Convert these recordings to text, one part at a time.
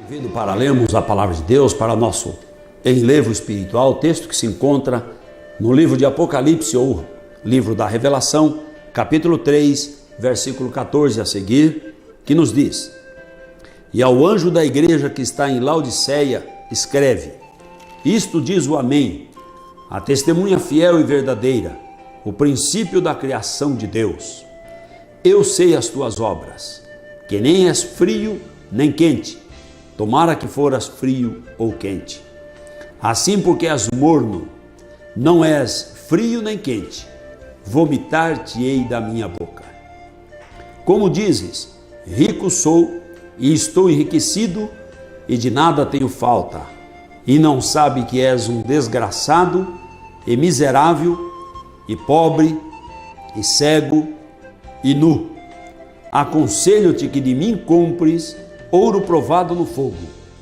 Convido para lermos a palavra de Deus para nosso enlevo espiritual, o texto que se encontra no livro de Apocalipse ou livro da Revelação, capítulo 3, versículo 14 a seguir, que nos diz: E ao anjo da igreja que está em Laodiceia, escreve: Isto diz o Amém, a testemunha fiel e verdadeira, o princípio da criação de Deus. Eu sei as tuas obras, que nem és frio nem quente. Tomara que foras frio ou quente. Assim, porque és morno, não és frio nem quente, vomitar-te-ei da minha boca. Como dizes, rico sou e estou enriquecido e de nada tenho falta, e não sabe que és um desgraçado e miserável e pobre e cego e nu. Aconselho-te que de mim compres ouro provado no fogo,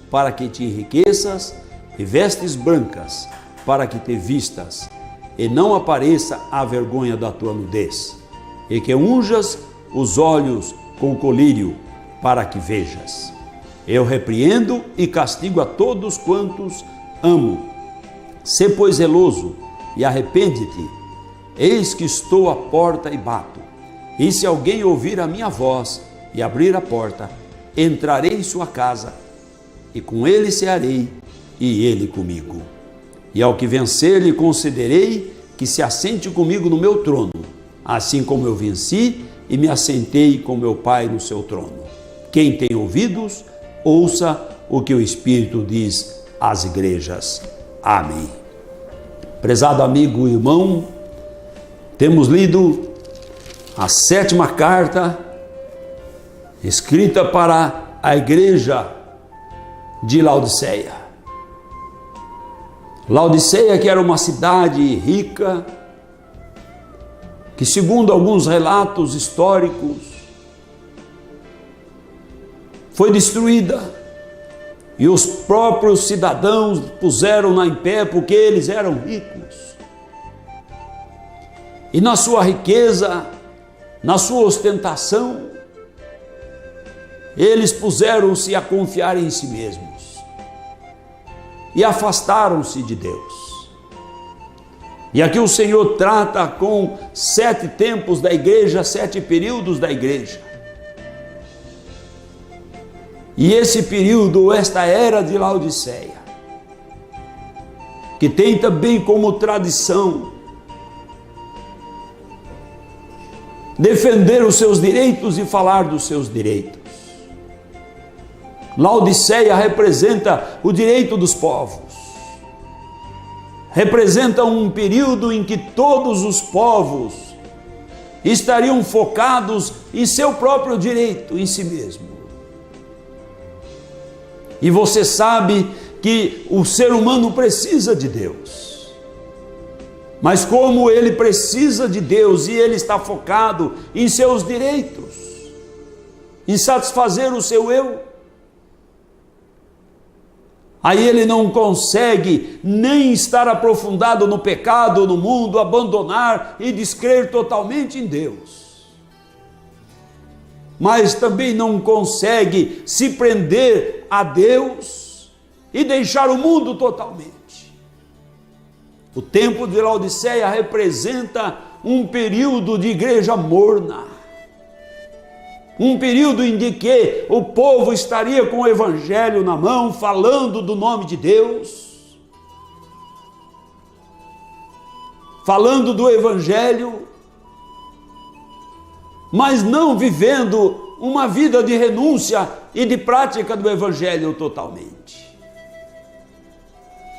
para que te enriqueças, e vestes brancas, para que te vistas, e não apareça a vergonha da tua nudez, e que unjas os olhos com colírio, para que vejas. Eu repreendo e castigo a todos quantos amo. Sê, pois, zeloso e arrepende-te. Eis que estou à porta e bato. E se alguém ouvir a minha voz e abrir a porta, entrarei em sua casa, e com ele cearei, e ele comigo. E ao que vencer, lhe concederei que se assente comigo no meu trono, assim como eu venci e me assentei com meu Pai no seu trono. Quem tem ouvidos, ouça o que o Espírito diz às igrejas. Amém. Prezado amigo e irmão, temos lido a 7ª carta escrita para a igreja de Laodiceia. Laodiceia, que era uma cidade rica, que segundo alguns relatos históricos foi destruída, e os próprios cidadãos puseram-na em pé porque eles eram ricos. E na sua riqueza, na sua ostentação, eles puseram-se a confiar em si mesmos e afastaram-se de Deus. E aqui o Senhor trata com 7 tempos da igreja, 7 períodos da igreja. E esse período, esta era de Laodiceia, que tem também como tradição defender os seus direitos e falar dos seus direitos. Laodiceia representa o direito dos povos, representa um período em que todos os povos estariam focados em seu próprio direito, em si mesmo. E você sabe que o ser humano precisa de Deus, mas como ele precisa de Deus e ele está focado em seus direitos, em satisfazer o seu eu, aí ele não consegue nem estar aprofundado no pecado, no mundo, abandonar e descrer totalmente em Deus. Mas também não consegue se prender a Deus e deixar o mundo totalmente. O tempo de Laodiceia representa um período de igreja morna, um período em que o povo estaria com o evangelho na mão, falando do nome de Deus, falando do evangelho, mas não vivendo uma vida de renúncia e de prática do evangelho totalmente.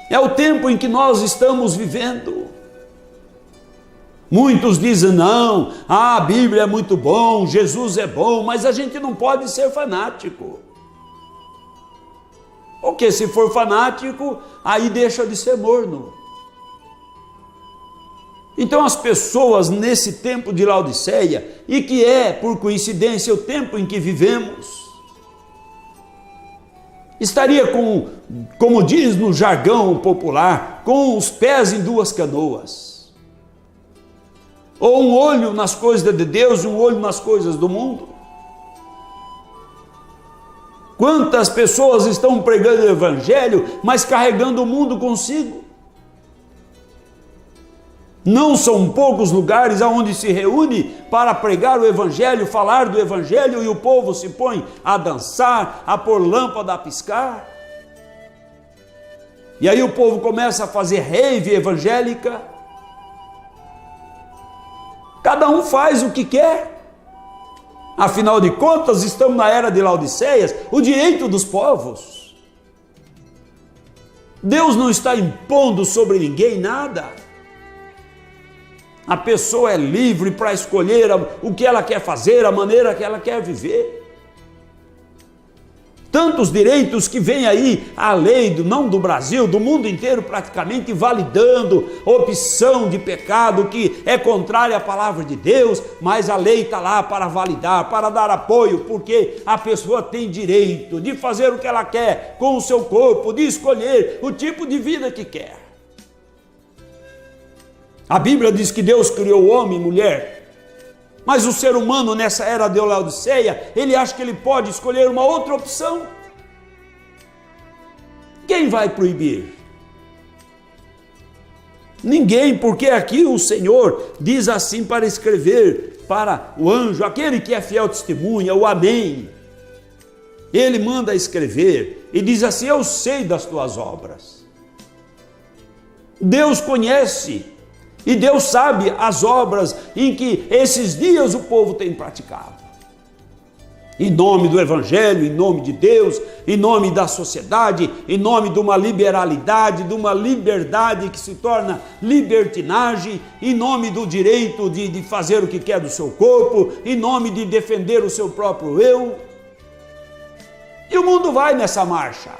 É o tempo em que nós estamos vivendo. Muitos dizem: não, a Bíblia é muito bom, Jesus é bom, mas a gente não pode ser fanático. Porque se for fanático, aí deixa de ser morno. Então as pessoas nesse tempo de Laodiceia, e que é por coincidência o tempo em que vivemos, estaria como diz no jargão popular, com os pés em 2 canoas. Ou um olho nas coisas de Deus e um olho nas coisas do mundo. Quantas pessoas estão pregando o evangelho, mas carregando o mundo consigo? Não são poucos lugares aonde se reúne para pregar o evangelho, falar do evangelho, e o povo se põe a dançar, a pôr lâmpada a piscar. E aí o povo começa a fazer rave evangélica. Cada um faz o que quer. Afinal de contas, estamos na era de Laodiceias, o direito dos povos. Deus não está impondo sobre ninguém nada. A pessoa é livre para escolher o que ela quer fazer, a maneira que ela quer viver. Tantos direitos que vem aí a lei, não do Brasil, do mundo inteiro praticamente, validando opção de pecado que é contrária à palavra de Deus, mas a lei está lá para validar, para dar apoio, porque a pessoa tem direito de fazer o que ela quer com o seu corpo, de escolher o tipo de vida que quer. A Bíblia diz que Deus criou homem e mulher, mas o ser humano nessa era de Laodiceia, ele acha que ele pode escolher uma outra opção. Quem vai proibir? Ninguém, porque aqui o Senhor diz assim para escrever para o anjo, aquele que é fiel testemunha, o Amém. Ele manda escrever e diz assim: eu sei das tuas obras. Deus conhece. E Deus sabe as obras em que esses dias o povo tem praticado. Em nome do Evangelho, em nome de Deus, em nome da sociedade, em nome de uma liberalidade, de uma liberdade que se torna libertinagem, em nome do direito de fazer o que quer do seu corpo, em nome de defender o seu próprio eu. E o mundo vai nessa marcha.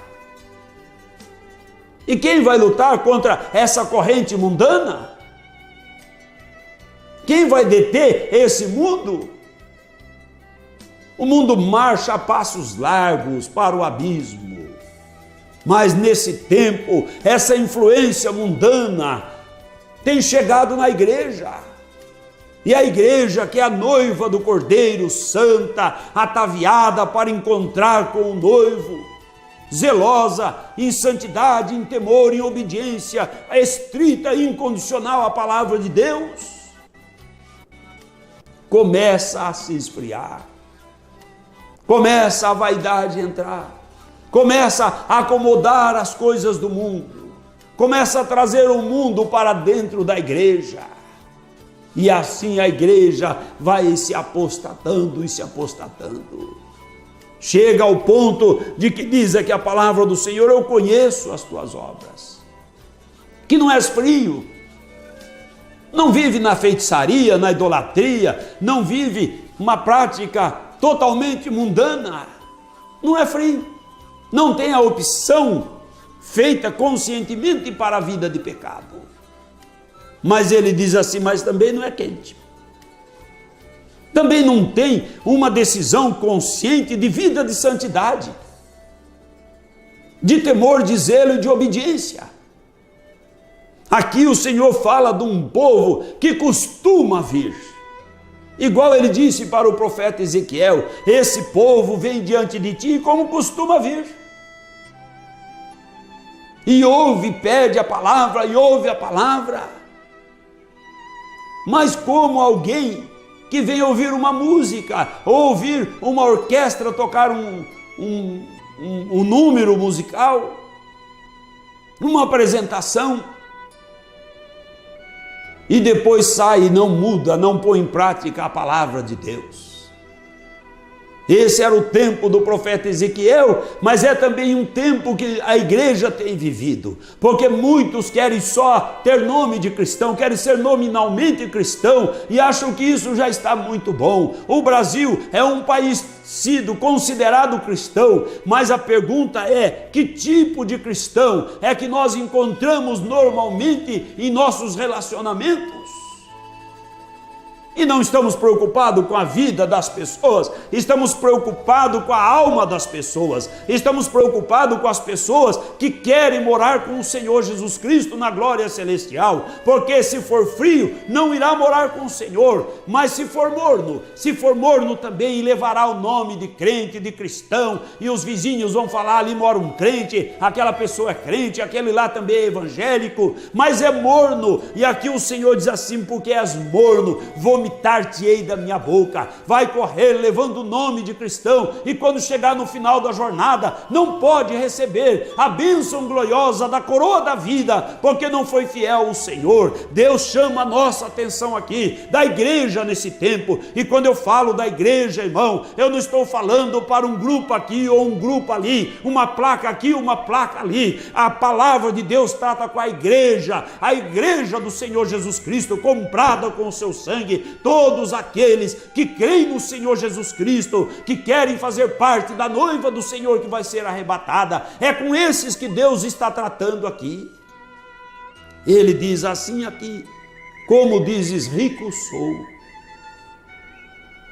E quem vai lutar contra essa corrente mundana? Quem vai deter esse mundo? O mundo marcha a passos largos para o abismo. Mas nesse tempo, essa influência mundana tem chegado na igreja. E a igreja, que é a noiva do Cordeiro, santa, ataviada para encontrar com o noivo, zelosa em santidade, em temor, em obediência, estrita e incondicional à palavra de Deus, começa a se esfriar, começa a vaidade a entrar, começa a acomodar as coisas do mundo, começa a trazer o mundo para dentro da igreja, e assim a igreja vai se apostatando e se apostatando. Chega ao ponto de que diz aqui a palavra do Senhor: eu conheço as tuas obras, que não és frio, não vive na feitiçaria, na idolatria, não vive uma prática totalmente mundana, não é frio, não tem a opção feita conscientemente para a vida de pecado. Mas ele diz assim: mas também não é quente, também não tem uma decisão consciente de vida de santidade, de temor, de zelo e de obediência. Aqui o Senhor fala de um povo que costuma vir, igual ele disse para o profeta Ezequiel: esse povo vem diante de ti como costuma vir, e ouve, pede a palavra, e ouve a palavra, mas como alguém que vem ouvir uma música, ou ouvir uma orquestra tocar um número musical, uma apresentação, e depois sai e não muda, não põe em prática a palavra de Deus. Esse era o tempo do profeta Ezequiel, mas é também um tempo que a igreja tem vivido, porque muitos querem só ter nome de cristão, querem ser nominalmente cristão e acham que isso já está muito bom. O Brasil é um país sido considerado cristão, mas a pergunta é: que tipo de cristão é que nós encontramos normalmente em nossos relacionamentos? E não estamos preocupados com a vida das pessoas, estamos preocupados com a alma das pessoas, estamos preocupados com as pessoas que querem morar com o Senhor Jesus Cristo na glória celestial, porque se for frio, não irá morar com o Senhor, mas se for morno também levará o nome de crente, de cristão, e os vizinhos vão falar, ali mora um crente, aquela pessoa é crente, aquele lá também é evangélico, mas é morno, e aqui o Senhor diz assim, porque és morno, vomitar-te-ei da minha boca, vai correr levando o nome de cristão, e quando chegar no final da jornada, não pode receber a bênção gloriosa da coroa da vida, porque não foi fiel ao Senhor. Deus chama a nossa atenção aqui, da igreja nesse tempo, e quando eu falo da igreja, irmão, eu não estou falando para um grupo aqui ou um grupo ali, uma placa aqui, uma placa ali. A palavra de Deus trata com a igreja do Senhor Jesus Cristo, comprada com o seu sangue, todos aqueles que creem no Senhor Jesus Cristo, que querem fazer parte da noiva do Senhor que vai ser arrebatada, é com esses que Deus está tratando aqui. Ele diz assim aqui, como dizes, rico sou.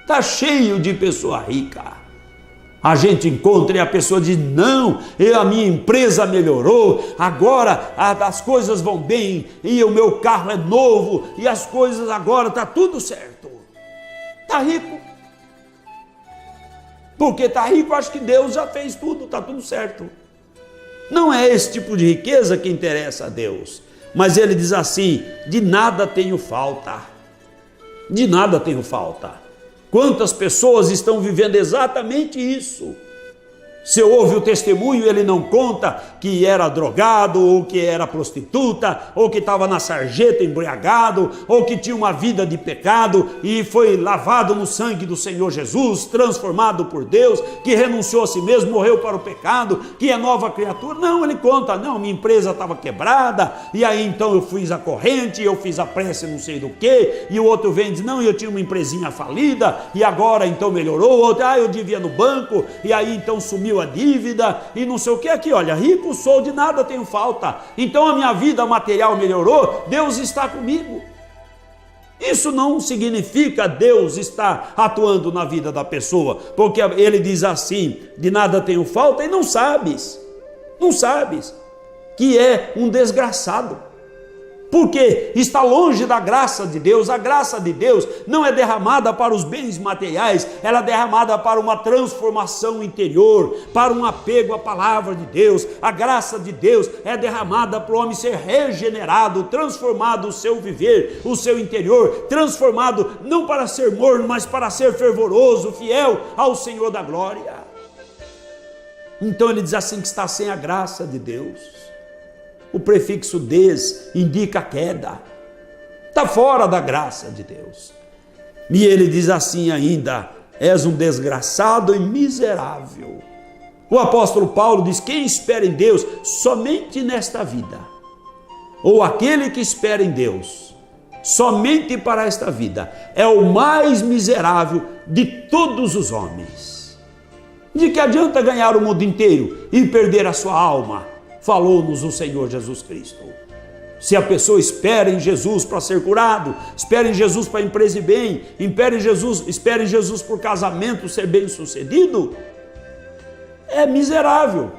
Está cheio de pessoa rica. A gente encontra e a pessoa diz, não, a minha empresa melhorou, agora as coisas vão bem, e o meu carro é novo, e as coisas agora está tudo certo. Está rico. Porque está rico, acho que Deus já fez tudo, está tudo certo. Não é esse tipo de riqueza que interessa a Deus. Mas ele diz assim, de nada tenho falta. De nada tenho falta. Quantas pessoas estão vivendo exatamente isso? Se ouve o testemunho, ele não conta que era drogado, ou que era prostituta, ou que estava na sarjeta embriagado, ou que tinha uma vida de pecado e foi lavado no sangue do Senhor Jesus, transformado por Deus, que renunciou a si mesmo, morreu para o pecado, que é nova criatura. Não, ele conta, não, minha empresa estava quebrada, e aí então eu fiz a corrente, eu fiz a prece não sei do que, e o outro vem e diz, não, eu tinha uma empresinha falida, e agora então melhorou, o outro, eu devia no banco, e aí então sumiu a dívida e não sei o que aqui, olha, rico sou, de nada tenho falta, então a minha vida material melhorou, Deus está comigo. Isso não significa Deus estar atuando na vida da pessoa, porque ele diz assim, de nada tenho falta, e não sabes que é um desgraçado, porque está longe da graça de Deus. A graça de Deus não é derramada para os bens materiais, ela é derramada para uma transformação interior, para um apego à palavra de Deus. A graça de Deus é derramada para o homem ser regenerado, transformado o seu viver, o seu interior, transformado não para ser morno, mas para ser fervoroso, fiel ao Senhor da glória. Então ele diz assim que está sem a graça de Deus. O prefixo des indica queda, está fora da graça de Deus. E ele diz assim ainda, és um desgraçado e miserável. O apóstolo Paulo diz, quem espera em Deus somente nesta vida, ou aquele que espera em Deus somente para esta vida, é o mais miserável de todos os homens. De que adianta ganhar o mundo inteiro e perder a sua alma? Falou-nos o Senhor Jesus Cristo. Se a pessoa espera em Jesus para ser curado, espera em Jesus para a empresa ir bem, espera em Jesus por casamento ser bem sucedido, é miserável.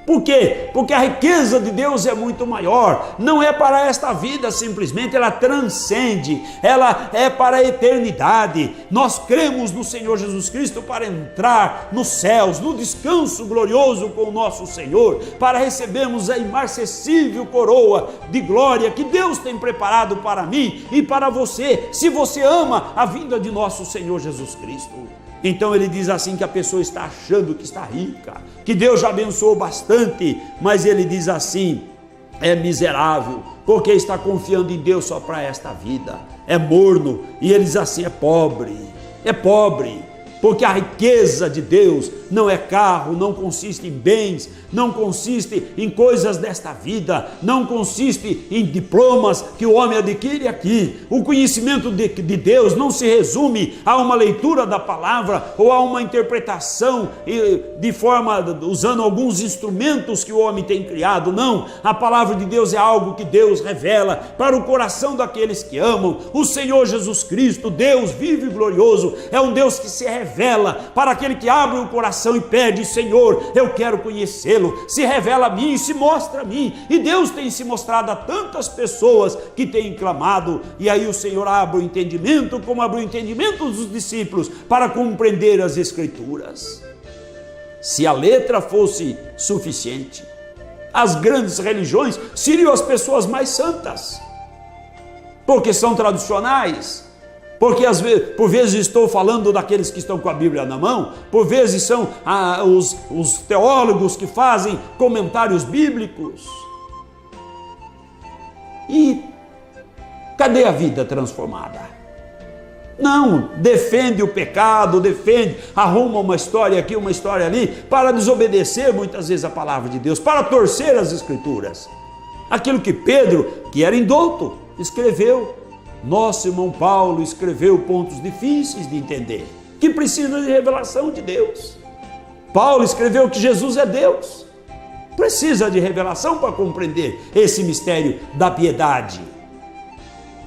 Por quê? Porque a riqueza de Deus é muito maior, não é para esta vida simplesmente, ela transcende, ela é para a eternidade. Nós cremos no Senhor Jesus Cristo para entrar nos céus, no descanso glorioso com o nosso Senhor, para recebermos a imarcessível coroa de glória que Deus tem preparado para mim e para você, se você ama a vinda de nosso Senhor Jesus Cristo. Então ele diz assim que a pessoa está achando que está rica, que Deus já abençoou bastante, mas ele diz assim, é miserável, porque está confiando em Deus só para esta vida, é morno, e ele diz assim, é pobre, porque a riqueza de Deus não é carro, não consiste em bens, não consiste em coisas desta vida, não consiste em diplomas que o homem adquire aqui. O conhecimento de Deus não se resume a uma leitura da palavra ou a uma interpretação de forma, usando alguns instrumentos que o homem tem criado, não. A palavra de Deus é algo que Deus revela para o coração daqueles que amam. O Senhor Jesus Cristo, Deus vivo e glorioso, é um Deus que se revela para aquele que abre o coração e pede: Senhor, eu quero conhecê-lo, se revela a mim, se mostra a mim. E Deus tem se mostrado a tantas pessoas que têm clamado, e aí o Senhor abre o entendimento, como abriu o entendimento dos discípulos para compreender as Escrituras. Se a letra fosse suficiente, as grandes religiões seriam as pessoas mais santas, porque são tradicionais, porque por vezes estou falando daqueles que estão com a Bíblia na mão, por vezes são os teólogos que fazem comentários bíblicos. E cadê a vida transformada? Não, defende o pecado, arruma uma história aqui, uma história ali, para desobedecer muitas vezes a palavra de Deus, para torcer as Escrituras. Aquilo que Pedro, que era indouto, escreveu. Nosso irmão Paulo escreveu pontos difíceis de entender, que precisa de revelação de Deus. Paulo escreveu que Jesus é Deus, precisa de revelação para compreender esse mistério da piedade.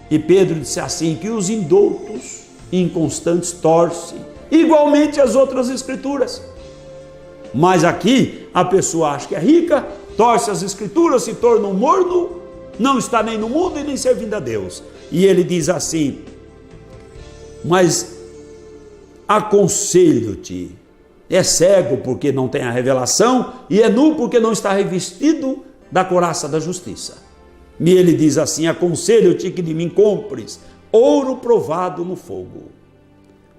E Pedro disse assim, que os indoutos e inconstantes torcem igualmente as outras Escrituras. Mas aqui a pessoa acha que é rica, torce as Escrituras, se torna um morno, não está nem no mundo e nem servindo a Deus. E ele diz assim: mas aconselho-te, é cego porque não tem a revelação, e é nu porque não está revestido da couraça da justiça. E ele diz assim: aconselho-te que de mim compres ouro provado no fogo,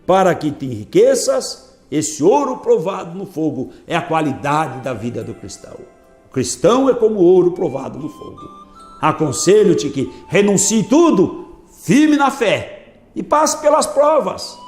para que te enriqueças. Esse ouro provado no fogo é a qualidade da vida do cristão. O cristão é como ouro provado no fogo. Aconselho-te que renuncie tudo, firme na fé, e passe pelas provas.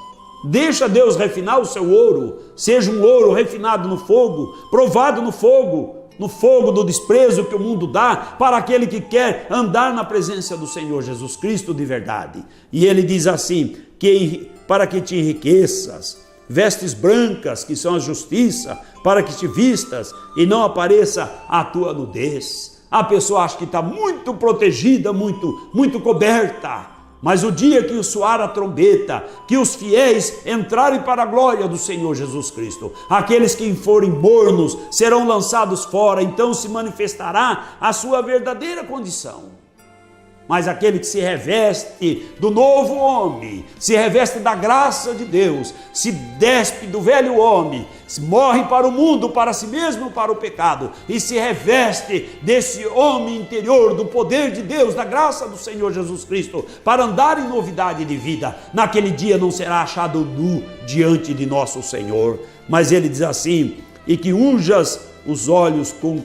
Deixa Deus refinar o seu ouro, seja um ouro refinado no fogo, provado no fogo do desprezo que o mundo dá para aquele que quer andar na presença do Senhor Jesus Cristo de verdade. E ele diz assim, que para que te enriqueças, vestes brancas, que são a justiça, para que te vistas e não apareça a tua nudez. A pessoa acha que está muito protegida, muito coberta, mas o dia que soar a trombeta, que os fiéis entrarem para a glória do Senhor Jesus Cristo, aqueles que forem mornos serão lançados fora, então se manifestará a sua verdadeira condição. Mas aquele que se reveste do novo homem, se reveste da graça de Deus, se despe do velho homem, morre para o mundo, para si mesmo, para o pecado, e se reveste desse homem interior, do poder de Deus, da graça do Senhor Jesus Cristo, para andar em novidade de vida, naquele dia não será achado nu diante de nosso Senhor. Mas ele diz assim, e que unjas os olhos com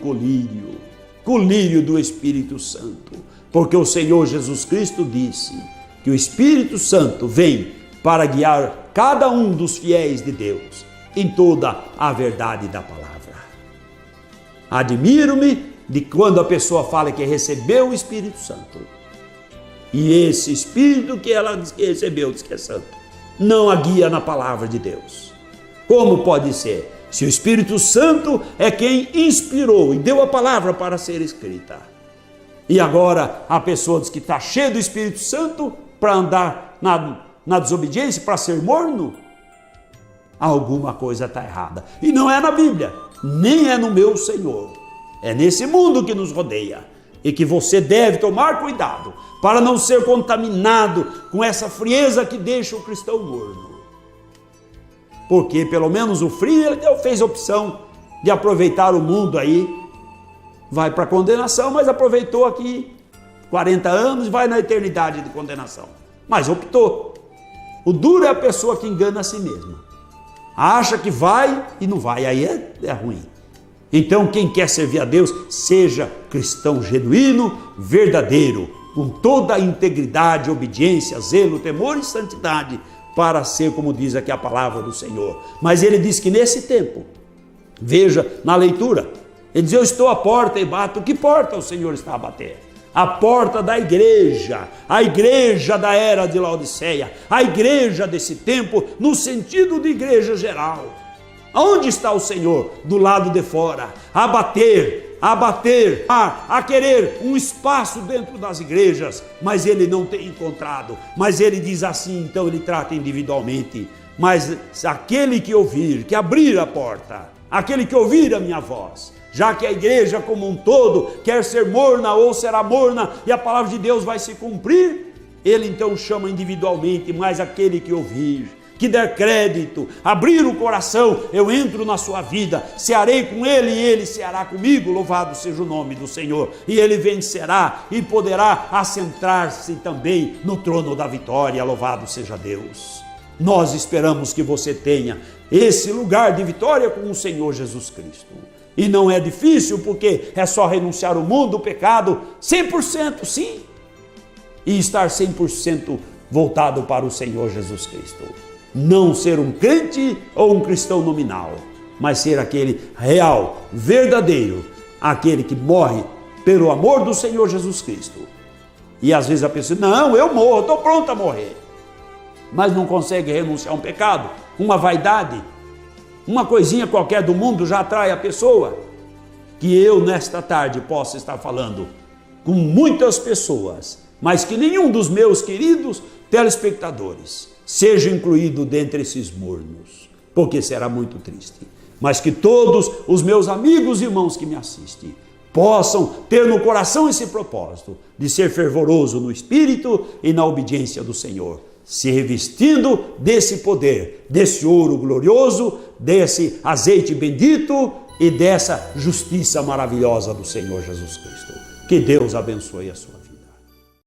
colírio do Espírito Santo, porque o Senhor Jesus Cristo disse que o Espírito Santo vem para guiar cada um dos fiéis de Deus em toda a verdade da palavra. Admiro-me de quando a pessoa fala que recebeu o Espírito Santo, e esse Espírito que ela diz que recebeu, diz que é santo, não a guia na palavra de Deus. Como pode ser? Se o Espírito Santo é quem inspirou e deu a palavra para ser escrita. E agora a pessoa diz que está cheia do Espírito Santo para andar na desobediência, para ser morno? Alguma coisa está errada. E não é na Bíblia, nem é no meu Senhor. É nesse mundo que nos rodeia. E que você deve tomar cuidado para não ser contaminado com essa frieza que deixa o cristão morno. Porque pelo menos o frio, ele fez a opção de aproveitar o mundo aí. Vai para a condenação, mas aproveitou aqui 40 anos e vai na eternidade de condenação. Mas optou. O duro é a pessoa que engana a si mesma. Acha que vai e não vai, aí é ruim. Então quem quer servir a Deus, seja cristão genuíno, verdadeiro, com toda a integridade, obediência, zelo, temor e santidade, para ser, como diz aqui a palavra do Senhor. Mas ele diz que nesse tempo, veja na leitura, ele diz: eu estou à porta e bato. Que porta o Senhor está a bater? A porta da igreja, a igreja da era de Laodiceia, a igreja desse tempo, no sentido de igreja geral. Onde está o Senhor? Do lado de fora, a bater, a querer um espaço dentro das igrejas, mas ele não tem encontrado. Mas ele diz assim, então ele trata individualmente: mas aquele que ouvir, que abrir a porta, aquele que ouvir a minha voz, já que a igreja como um todo quer ser morna ou será morna e a palavra de Deus vai se cumprir, ele então chama individualmente: mas aquele que ouvir, que der crédito, abrir o coração, eu entro na sua vida, cearei com ele e ele ceará comigo, louvado seja o nome do Senhor, e ele vencerá e poderá assentar-se também no trono da vitória, louvado seja Deus. Nós esperamos que você tenha esse lugar de vitória com o Senhor Jesus Cristo. E não é difícil, porque é só renunciar ao mundo, o pecado, 100%, sim, e estar 100% voltado para o Senhor Jesus Cristo. Não ser um crente ou um cristão nominal, mas ser aquele real, verdadeiro, aquele que morre pelo amor do Senhor Jesus Cristo. E às vezes a pessoa: não, eu morro, estou pronto a morrer, mas não consegue renunciar a um pecado, uma vaidade, uma coisinha qualquer do mundo já atrai a pessoa. Que eu nesta tarde possa estar falando com muitas pessoas, mas que nenhum dos meus queridos telespectadores seja incluído dentre esses mornos, porque será muito triste. Mas que todos os meus amigos e irmãos que me assistem possam ter no coração esse propósito de ser fervoroso no espírito e na obediência do Senhor, se revestindo desse poder, desse ouro glorioso, desse azeite bendito e dessa justiça maravilhosa do Senhor Jesus Cristo. Que Deus abençoe a sua vida.